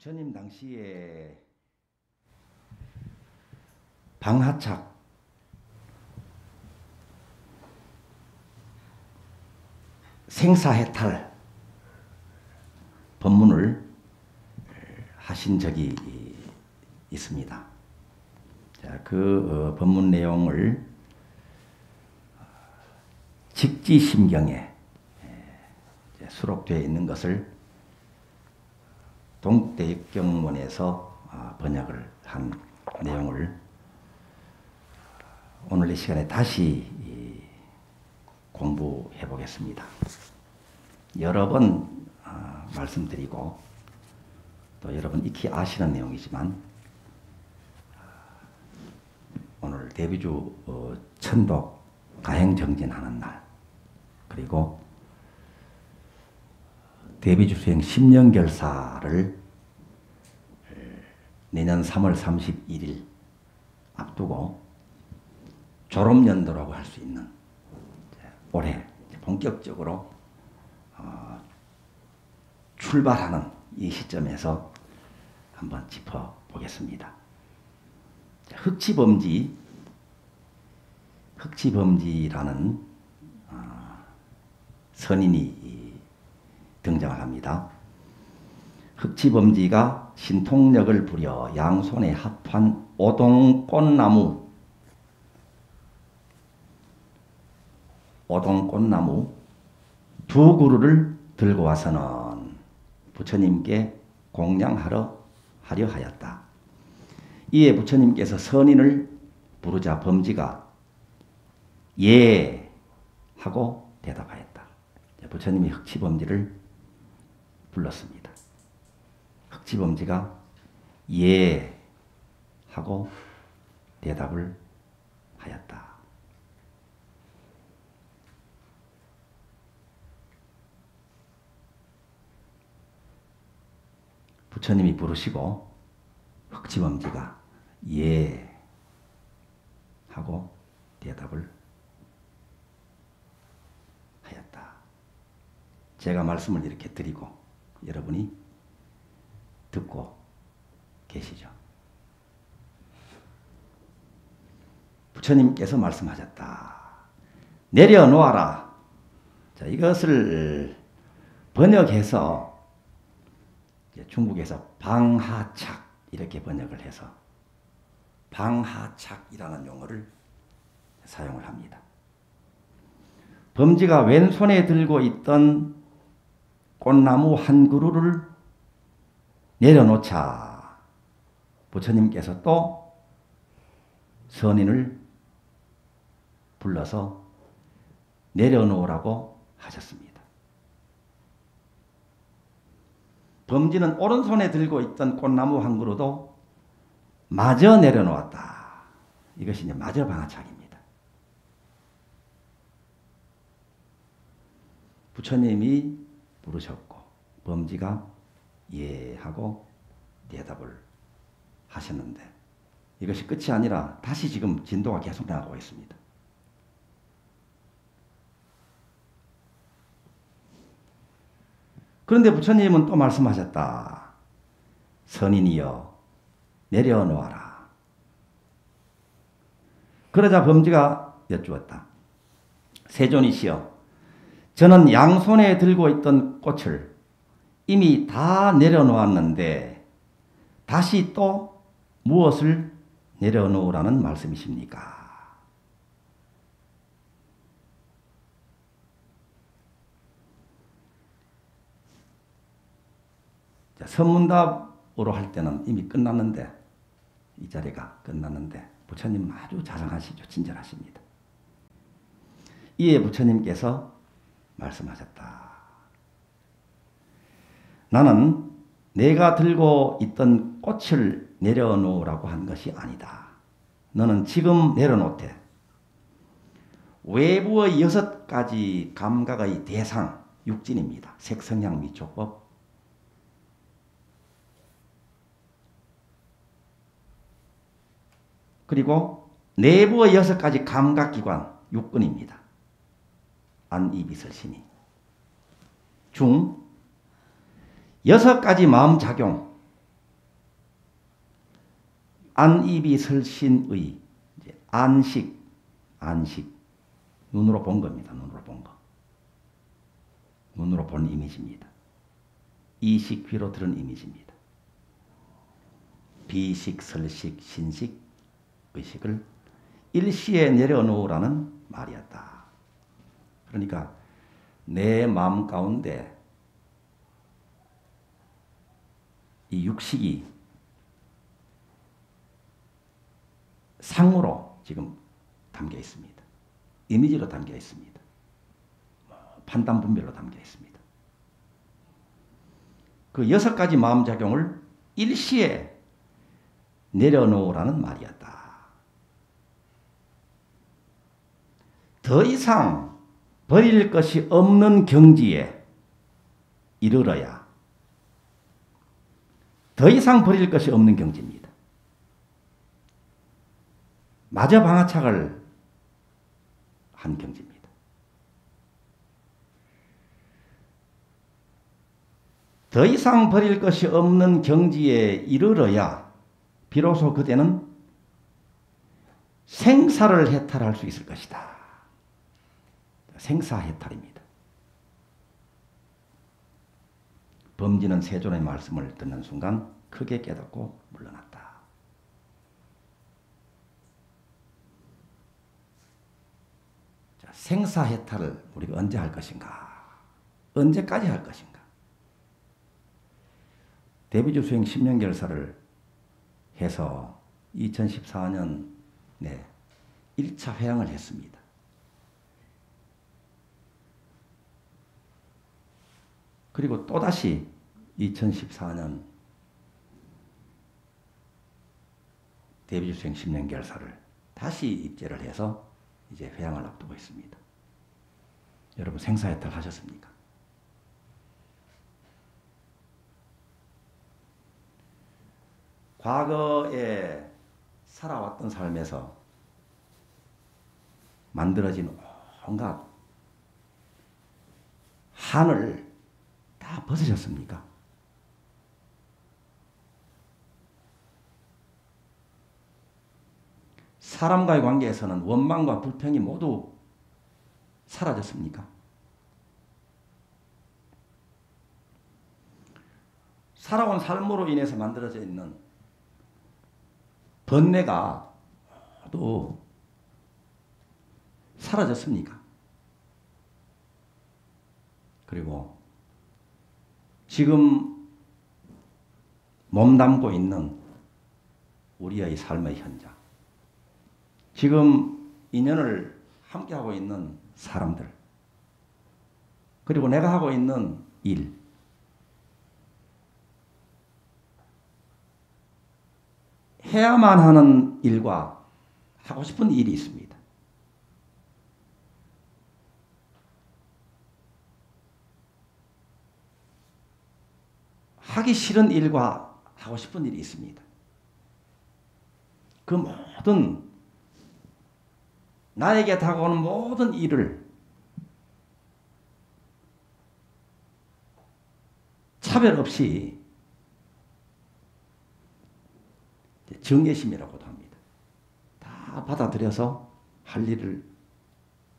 부처님 당시에 방하착 생사해탈 법문을 하신 적이 있습니다. 자, 그 법문 내용을 직지심경에 수록되어 있는 것을 동국대역경문에서 번역을 한 내용을 오늘 이 시간에 다시 공부해 보겠습니다. 여러 번 말씀드리고 또 여러분 익히 아시는 내용이지만 오늘 대비주 천독 가행정진하는 날, 그리고 대비주 수행 10년 결사를 내년 3월 31일 앞두고 졸업연도라고 할 수 있는 올해 본격적으로 출발하는 이 시점에서 한번 짚어보겠습니다. 흑치범지라는 선인이 등장을 합니다. 흑치범지가 신통력을 부려 양손에 합한 오동꽃나무 두 그루를 들고 와서는 부처님께 공양하려 하였다. 이에 부처님께서 선인을 부르자 범지가 예 하고 대답하였다. 부처님이 흑치범지를 불렀습니다. 흑치범지가 예 하고 대답을 하였다. 부처님이 부르시고 흑치범지가 예 하고 대답을 하였다. 제가 말씀을 이렇게 드리고 여러분이 듣고 계시죠. 부처님께서 말씀하셨다. 내려놓아라. 자, 이것을 번역해서 중국에서 방하착 이렇게 번역을 해서 방하착이라는 용어를 사용을 합니다. 범지가 왼손에 들고 있던 꽃나무 한 그루를 내려놓자 부처님께서 또 선인을 불러서 내려놓으라고 하셨습니다. 범지는 오른손에 들고 있던 꽃나무 한 그루도 마저 내려놓았다. 이것이 이제 마저 방하착입니다. 부처님이 부르셨고 범지가 예 하고 대답을 하셨는데 이것이 끝이 아니라 다시 지금 진도가 계속 나가고 있습니다. 그런데 부처님은 또 말씀하셨다. 선인이여 내려놓아라. 그러자 범지가 여쭈었다. 세존이시여, 저는 양손에 들고 있던 꽃을 이미 다 내려놓았는데 다시 또 무엇을 내려놓으라는 말씀이십니까? 자, 선문답으로 할 때는 이미 끝났는데 이 자리가 끝났는데 부처님 아주 자상하시죠. 친절하십니다. 이에 부처님께서 말씀하셨다. 나는 내가 들고 있던 꽃을 내려놓으라고 한 것이 아니다. 너는 지금 내려놓되 외부의 6가지 감각의 대상, 육진입니다. 색성향 미촉법, 그리고 내부의 6가지 감각기관, 육근입니다. 안, 입, 이슬, 신이. 중 6가지 마음작용, 안입이 설신의 이제 안식 눈으로 본 겁니다. 눈으로 본 거. 눈으로 본 이미지입니다. 이식 귀로 들은 이미지입니다. 비식, 설식, 신식, 의식을 일시에 내려놓으라는 말이었다. 그러니까 내 마음 가운데 이 육식이 상으로 지금 담겨 있습니다. 이미지로 담겨 있습니다. 판단 분별로 담겨 있습니다. 그 6가지 마음작용을 일시에 내려놓으라는 말이었다. 더 이상 버릴 것이 없는 경지에 이르러야 더 이상 버릴 것이 없는 경지입니다. 마저 방아착을 한 경지입니다. 더 이상 버릴 것이 없는 경지에 이르러야 비로소 그대는 생사를 해탈할 수 있을 것이다. 생사해탈입니다. 범지는 세존의 말씀을 듣는 순간 크게 깨닫고 물러났다. 자, 생사해탈을 우리가 언제 할 것인가? 언제까지 할 것인가? 대비주 수행 10년 결사를 해서 2014년에 1차 회양을 했습니다. 그리고 또다시 2014년 대비주 수행 10년 결사를 다시 입제를 해서 이제 회양을 앞두고 있습니다. 여러분 생사해탈 하셨습니까? 과거에 살아왔던 삶에서 만들어진 온갖 한을 다 벗으셨습니까? 사람과의 관계에서는 원망과 불평이 모두 사라졌습니까? 살아온 삶으로 인해서 만들어져 있는 번뇌가 모두 사라졌습니까? 그리고 지금 몸담고 있는 우리의 삶의 현장, 지금 인연을 함께하고 있는 사람들, 그리고 내가 하고 있는 일, 해야만 하는 일과 하고 싶은 일이 있습니다. 하기 싫은 일과 하고 싶은 일이 있습니다. 그 모든 나에게 다가오는 모든 일을 차별 없이 정예심이라고도 합니다. 다 받아들여서 할 일을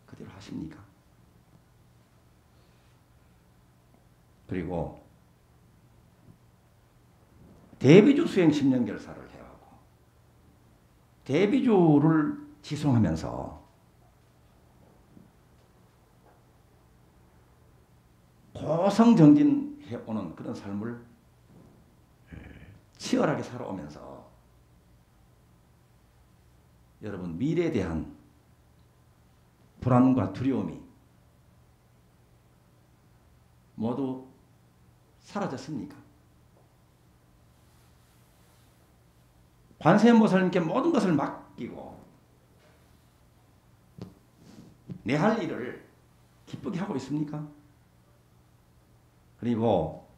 그대로 하십니까? 그리고 대비주 수행 10년 결사를 해하고 대비주를 지송하면서 고성정진해오는 그런 삶을 치열하게 살아오면서 여러분 미래에 대한 불안과 두려움이 모두 사라졌습니까? 관세음보살님께 모든 것을 맡기고 내 할 일을 기쁘게 하고 있습니까? 그리고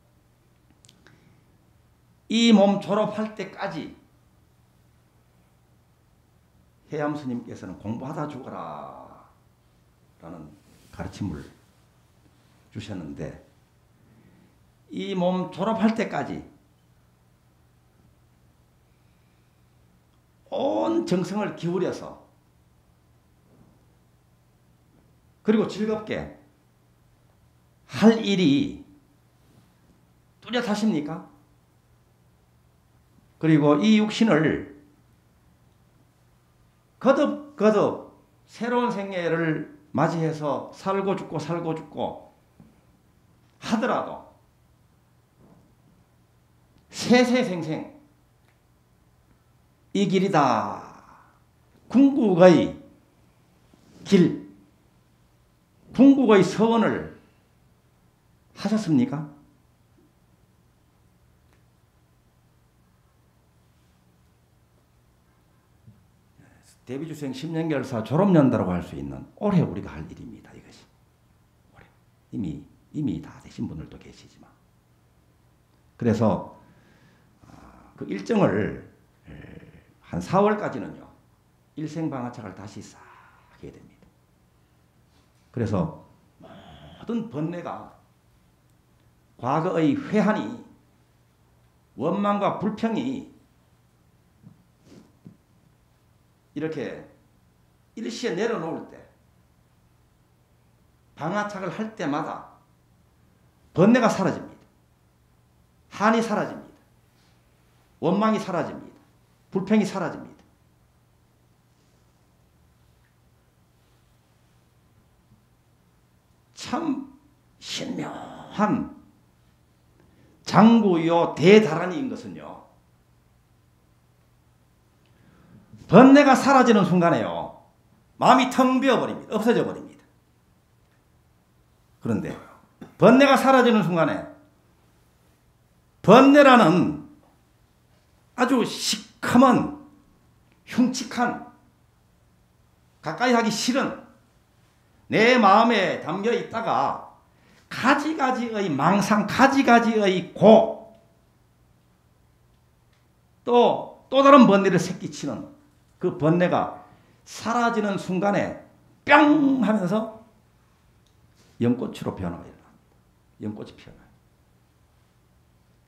이 몸 졸업할 때까지 해암 스님께서는 공부하다 죽어라 라는 가르침을 주셨는데 이 몸 졸업할 때까지 온 정성을 기울여서 그리고 즐겁게 할 일이 뚜렷하십니까? 그리고 이 육신을 거듭거듭 새로운 생애를 맞이해서 살고 죽고 하더라도 세세생생 이 길이다. 궁극의 길, 궁극의 서원을 하셨습니까? 대비주생 10년결사 졸업연도라고 할 수 있는 올해 우리가 할 일입니다. 이것이 올해 이미 다 되신 분들도 계시지만 그래서 그 일정을 한 4월까지는요 일생방아착을 다시 싹 해야 됩니다. 그래서 모든 번뇌가 과거의 회한이 원망과 불평이 이렇게 일시에 내려놓을 때 방아착을 할 때마다 번뇌가 사라집니다. 한이 사라집니다. 원망이 사라집니다. 불평이 사라집니다. 참 신묘한 장구요 대다란이인 것은요. 번뇌가 사라지는 순간에요. 마음이 텅 비어버립니다. 없어져 버립니다. 그런데 번뇌가 사라지는 순간에 번뇌라는 아주 시커먼 흉측한 가까이 하기 싫은 내 마음에 담겨 있다가 가지가지의 망상, 가지가지의 또 다른 번뇌를 새끼치는 그 번뇌가 사라지는 순간에 뿅 하면서 연꽃으로 변화가 일어납니다. 연꽃이 피어나요.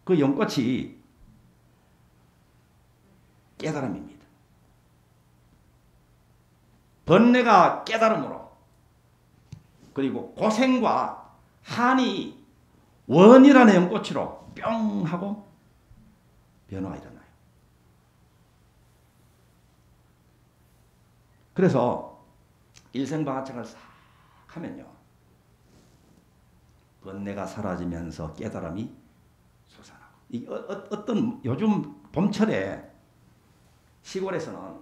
그 연꽃이 깨달음입니다. 번뇌가 깨달음으로 그리고 고생과 한이 원이라는 연꽃으로 뿅 하고 변화가 일어나요. 그래서 일생방아착을 싹 하면요. 번뇌가 사라지면서 깨달음이 솟아나고. 이 어떤 요즘 봄철에 시골에서는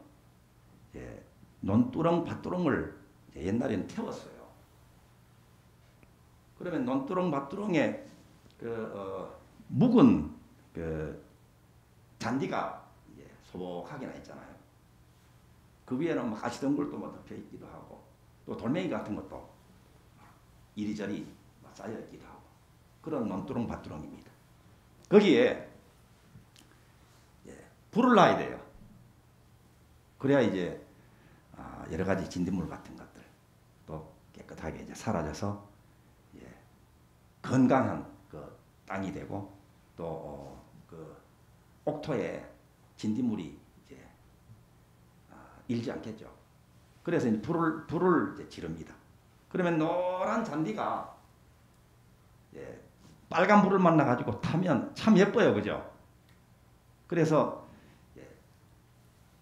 논두렁, 밭두렁을 옛날에는 태웠어요. 그러면 논두렁, 밭두렁에 묵은 잔디가 소복하게 나 있잖아요. 그 위에는 막 가시덩굴도 덮여 있기도 하고 또 돌멩이 같은 것도 이리저리 쌓여 있기도 하고 그런 논두렁, 밭두렁입니다. 거기에 불을 놔야 돼요. 그래야 이제 여러 가지 진딧물 같은 것들 또 깨끗하게 이제 사라져서 건강한 그 땅이 되고 또 그 옥토에 진딧물이 이제 일지 않겠죠. 그래서 이제 불을 이제 지릅니다. 그러면 노란 잔디가 빨간 불을 만나 가지고 타면 참 예뻐요, 그죠? 그래서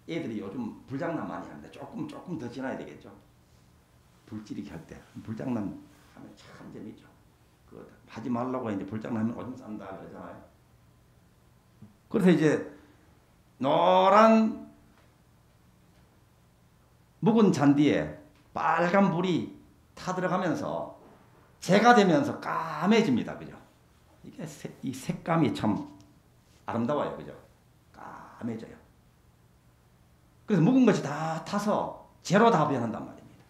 애들이 요즘 불장난 많이 합니다. 조금 더 지나야 되겠죠. 불지르기 할 때 불장난 하면 참 재밌죠. 그 하지 말라고 이제 불장난하면 오줌 싼다 그러잖아요. 그래서 이제 노란 묵은 잔디에 빨간 불이 타들어가면서 재가 되면서 까매집니다, 그죠? 이게 이 색감이 참 아름다워요, 그죠? 까매져요. 그래서 묵은 것이 다 타서 재로 다 변한단 말입니다.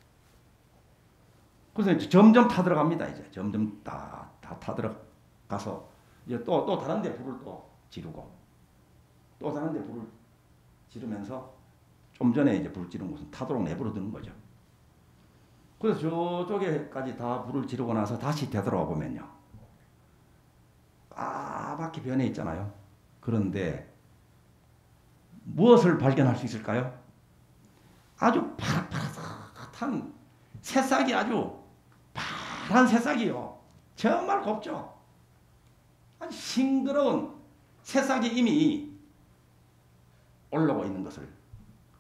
그래서 이제 점점 타들어갑니다. 이제 점점 다 타들어가서 이제 또 다른 데 불을 또 지르고 또 다른 데 불을 지르면서 좀 전에 이제 불 지른 곳은 타도록 내버려 두는 거죠. 그래서 저쪽에까지 다 불을 지르고 나서 다시 되돌아와 보면요. 까맣게 변해 있잖아요. 그런데 무엇을 발견할 수 있을까요? 아주 파릇파릇한 새싹이 아주 파란 새싹이요. 정말 곱죠. 아주 싱그러운 새싹이 이미 올라오고 있는 것을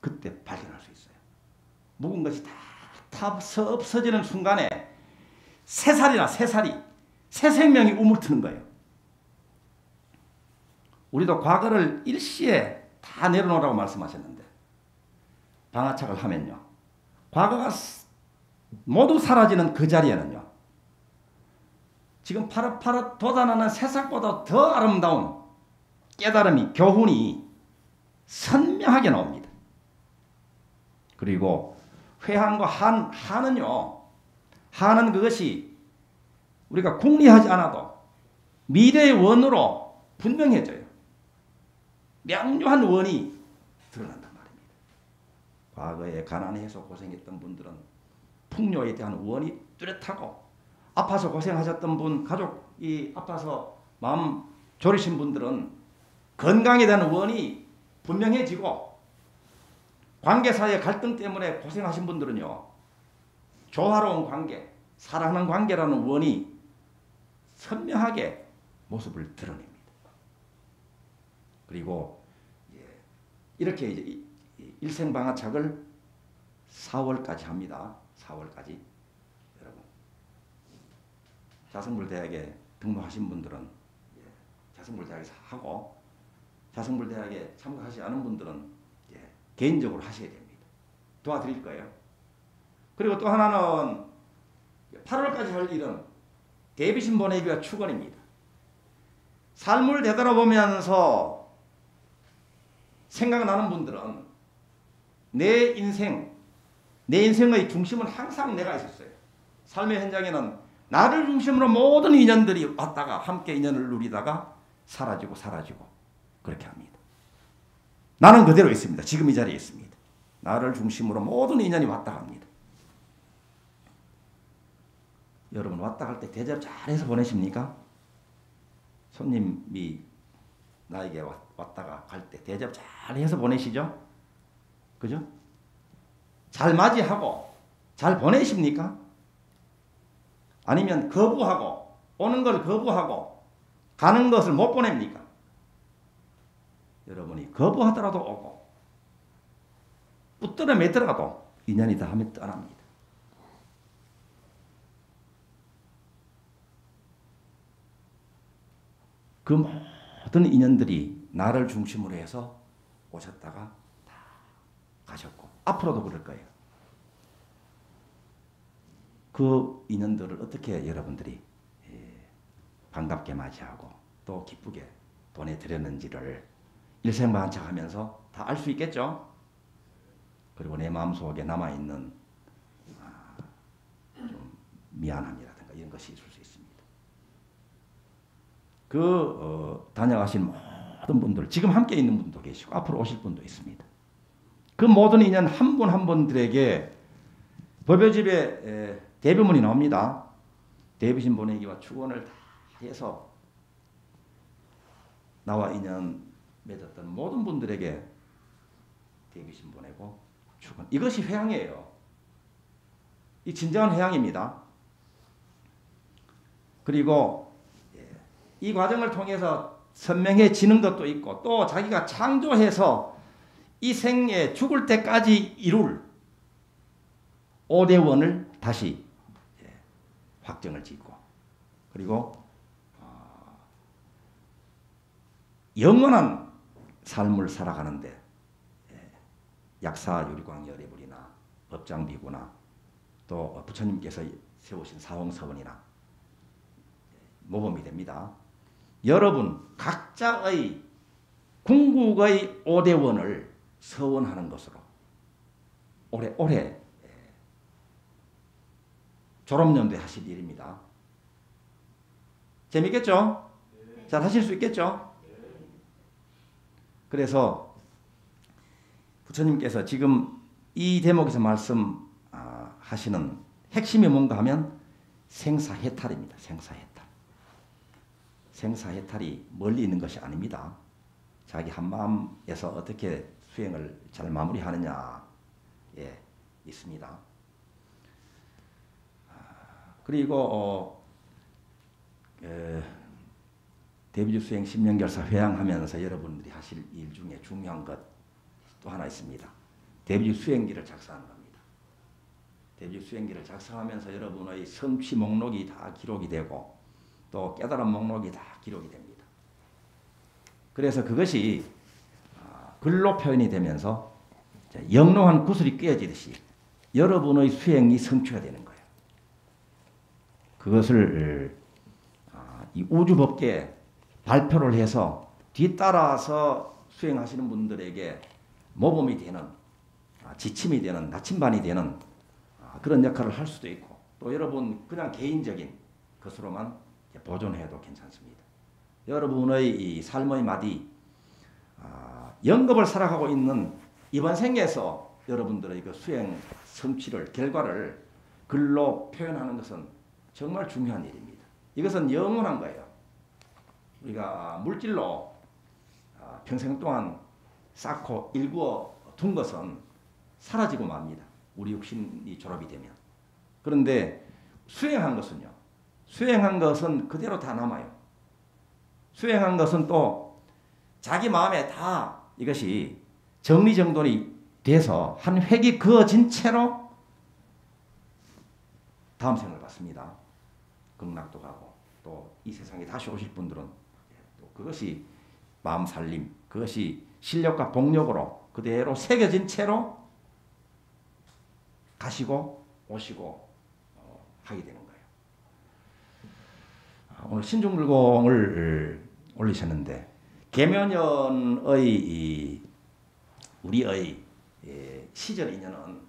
그때 발견할 수 있어요. 묵은 것이 다 없어지는 순간에 새살이 새 생명이 우물트는 거예요. 우리도 과거를 일시에 다 내려놓으라고 말씀하셨는데 방아착을 하면요. 과거가 모두 사라지는 그 자리에는요. 지금 파릇파릇 돋아나는 새싹보다 더 아름다운 깨달음이, 교훈이 선명하게 나옵니다. 그리고 회한과 한은요. 한은 그것이 우리가 궁리하지 않아도 미래의 원으로 분명해져요. 명료한 원이 드러난단 말입니다. 과거에 가난해서 고생했던 분들은 풍요에 대한 원이 뚜렷하고 아파서 고생하셨던 분, 가족이 아파서 마음 졸이신 분들은 건강에 대한 원이 분명해지고 관계 사이의 갈등 때문에 고생하신 분들은요. 조화로운 관계, 사랑하는 관계라는 원이 선명하게 모습을 드러냅니다. 그리고 이렇게 이제 일생방아착을 4월까지 합니다. 4월까지. 여러분 자성불대학에 등록하신 분들은 자성불대학에서 하고 자성불대학에 참가하지 않은 분들은 개인적으로 하셔야 됩니다. 도와드릴 거예요. 그리고 또 하나는 8월까지 할 일은 대비신 보내기와 축원입니다. 삶을 되돌아보면서 생각나는 분들은 내 인생의 중심은 항상 내가 있었어요. 삶의 현장에는 나를 중심으로 모든 인연들이 왔다가 함께 인연을 누리다가 사라지고 그렇게 합니다. 나는 그대로 있습니다. 지금 이 자리에 있습니다. 나를 중심으로 모든 인연이 왔다 갑니다. 여러분 왔다 갈 때 대접 잘해서 보내십니까? 손님이 나에게 왔다가 갈 때 대접 잘해서 보내시죠? 그죠? 잘 맞이하고 잘 보내십니까? 아니면 거부하고 오는 걸 거부하고 가는 것을 못 보냅니까? 여러분이 거부하더라도 오고 붙들어 매더라도 인연이다 하면 떠납니다. 그 모든 인연들이 나를 중심으로 해서 오셨다가 다 가셨고 앞으로도 그럴 거예요. 그 인연들을 어떻게 여러분들이 반갑게 맞이하고 또 기쁘게 보내드렸는지를 일생방아착하면서 다 알 수 있겠죠. 그리고 내 마음속에 남아있는 좀 미안함이라든가 이런 것이 있을 수 있습니다. 다녀가신 모든 분들, 지금 함께 있는 분도 계시고 앞으로 오실 분도 있습니다. 그 모든 인연 한 분 한 분들에게 법요집에 대비문이 나옵니다. 대비신 보내기와 축원을 다 해서 나와 인연 맺었던 모든 분들에게 대비신 보내고 축원. 이것이 회향이에요. 이 진정한 회향입니다. 그리고 이 과정을 통해서 선명해지는 것도 있고 또 자기가 창조해서 이 생에 죽을 때까지 이룰 5대원을 다시 확정을 짓고 그리고 영원한 삶을 살아가는데 약사 유리광 열애불이나 법장비구나 또 부처님께서 세우신 사홍서원이나 모범이 됩니다. 여러분 각자의 궁극의 5대원을 서원하는 것으로 오래 졸업연대 하실 일입니다. 재밌겠죠? 잘 하실 수 있겠죠? 그래서 부처님께서 지금 이 대목에서 말씀하시는 핵심이 뭔가 하면 생사해탈입니다. 생사해탈. 생사해탈이 멀리 있는 것이 아닙니다. 자기 한마음에서 어떻게 수행을 잘 마무리하느냐 예, 있습니다. 그리고 대비주 수행 10년결사 회양하면서 여러분들이 하실 일 중에 중요한 것 또 하나 있습니다. 대비주 수행기를 작성하는 겁니다. 대비주 수행기를 작성하면서 여러분의 성취 목록이 다 기록이 되고 또 깨달음 목록이 다 기록이 됩니다. 그래서 그것이 글로 표현이 되면서 영롱한 구슬이 꿰어지듯이 여러분의 수행이 성취가 되는 거예요. 그것을 이 우주법계에 발표를 해서 뒤따라서 수행하시는 분들에게 모범이 되는 지침이 되는 나침반이 되는 그런 역할을 할 수도 있고 또 여러분 그냥 개인적인 것으로만 보존해도 괜찮습니다. 여러분의 이 삶의 마디 영겁을 살아가고 있는 이번 생에서 여러분들의 그 수행 성취를 결과를 글로 표현하는 것은 정말 중요한 일입니다. 이것은 영원한 거예요. 우리가 물질로 평생 동안 쌓고 일구어 둔 것은 사라지고 맙니다. 우리 육신이 졸업이 되면. 그런데 수행한 것은요. 수행한 것은 그대로 다 남아요. 수행한 것은 또 자기 마음에 다 이것이 정리정돈이 돼서 한 획이 그어진 채로 다음 생을 받습니다. 극락도 가고 또 이 세상에 다시 오실 분들은 또 그것이 마음 살림, 그것이 실력과 복력으로 그대로 새겨진 채로 가시고 오시고 하게 되는 거예요. 오늘 신중불공을 올리셨는데 계묘년의 우리의 시절 인연은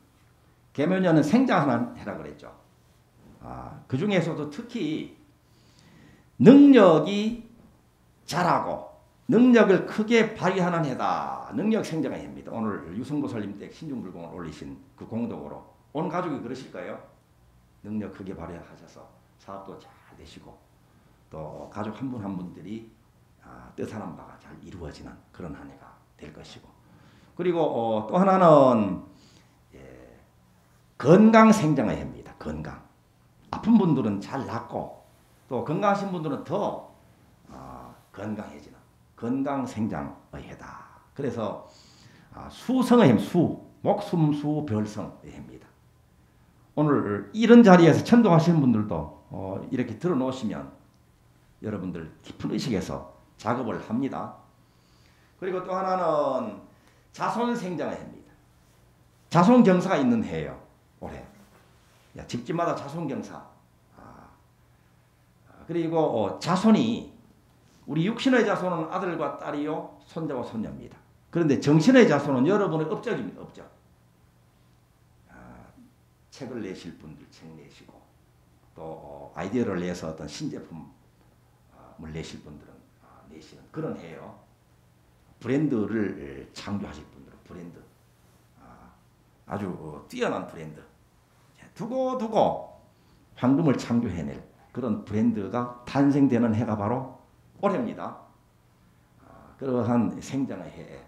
계묘년은 생장하는 해라 그랬죠. 그 중에서도 특히 능력이 자라고 능력을 크게 발휘하는 해다. 능력 생장의 해입니다. 오늘 유승보살님 댁 신중불공을 올리신 그 공덕으로 온 가족이 그러실 거예요. 능력 크게 발휘하셔서 사업도 잘 되시고 또 가족 한 분 한 분들이 뜻하는 바가 잘 이루어지는 그런 한 해가 될 것이고 그리고 또 하나는 건강 생장의 해입니다. 건강. 아픈 분들은 잘 낫고 또 건강하신 분들은 더 건강해지는 건강 생장의 해다. 그래서 수성의 해, 목숨수 별성의 해입니다. 오늘 이런 자리에서 천도하시는 분들도 이렇게 들어놓으시면 여러분들 깊은 의식에서 작업을 합니다. 그리고 또 하나는 자손생장의 해입니다. 자손경사가 있는 해예요. 올해. 집집마다 자손경사. 그리고 자손이 우리 육신의 자손은 아들과 딸이요 손자와 손녀입니다. 그런데 정신의 자손은 여러분의 업적입니다. 업적. 책을 내실 분들 책 내시고 또 아이디어를 내서 어떤 신제품을 내실 분들은 내시는 그런 해요. 브랜드를 창조하실 분들은 브랜드. 아주 뛰어난 브랜드. 두고두고 황금을 창조해낼 그런 브랜드가 탄생되는 해가 바로 올해입니다. 그러한 생장의 해에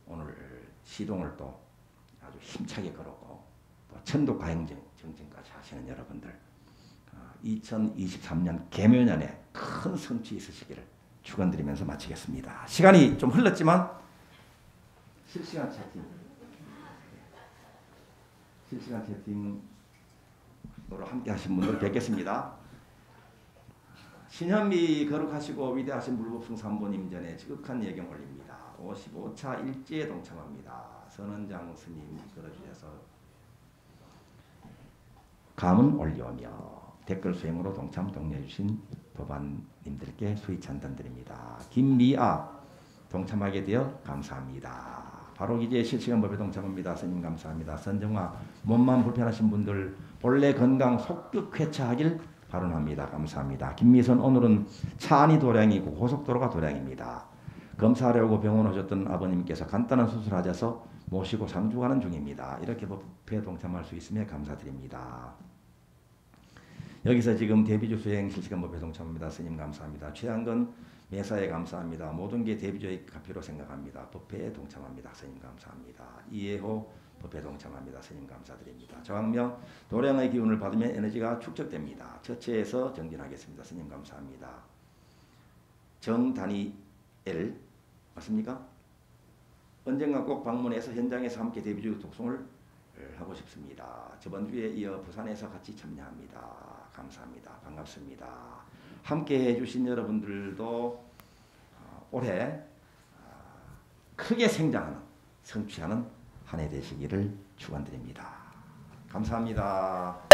오늘 시동을 또 아주 힘차게 걸었고 또 천도가행정 정진까지 하시는 여러분들 2023년 계묘년에 큰 성취 있으시기를 축원드리면서 마치겠습니다. 시간이 좀 흘렀지만 실시간 채팅으로 함께 하신 분들 뵙겠습니다. 신현미 거룩하시고 위대하신 물법승삼보님 전에 지극한 예경 올립니다. 55차 일제에 동참합니다. 선원장 스님 걸어주셔서 감은 올려오며 댓글 수행으로 동참 독려해주신 법안님들께 수의 찬단드립니다. 김미아 동참하게 되어 감사합니다. 바로 기재의 실시간 법에 동참합니다. 스님 감사합니다. 선정화 몸만 불편하신 분들 본래 건강 속격 쾌차하길 발언합니다. 감사합니다. 김미선 오늘은 차 안이 도량이고 고속도로가 도량입니다. 검사하려고 병원 오셨던 아버님께서 간단한 수술하셔서 모시고 상주하는 중입니다. 이렇게 법회에 동참할 수 있으며 감사드립니다. 여기서 지금 대비주 수행 실시간 법회에 동참합니다. 스님 감사합니다. 최양건 매사에 감사합니다. 모든 게 대비조의 가표로 생각합니다. 법회에 동참합니다. 스님 감사합니다. 이해호 법회에 동참합니다. 스님 감사드립니다. 저학명 도량의 기운을 받으면 에너지가 축적됩니다. 처체에서 정진하겠습니다. 스님 감사합니다. 정다니엘 맞습니까? 언젠가 꼭 방문해서 현장에서 함께 대비조 독송을 하고 싶습니다. 저번 주에 이어 부산에서 같이 참여합니다. 감사합니다. 반갑습니다. 함께 해주신 여러분들도 올해 크게 성장하는 성취하는 한 해 되시기를 축원드립니다. 감사합니다.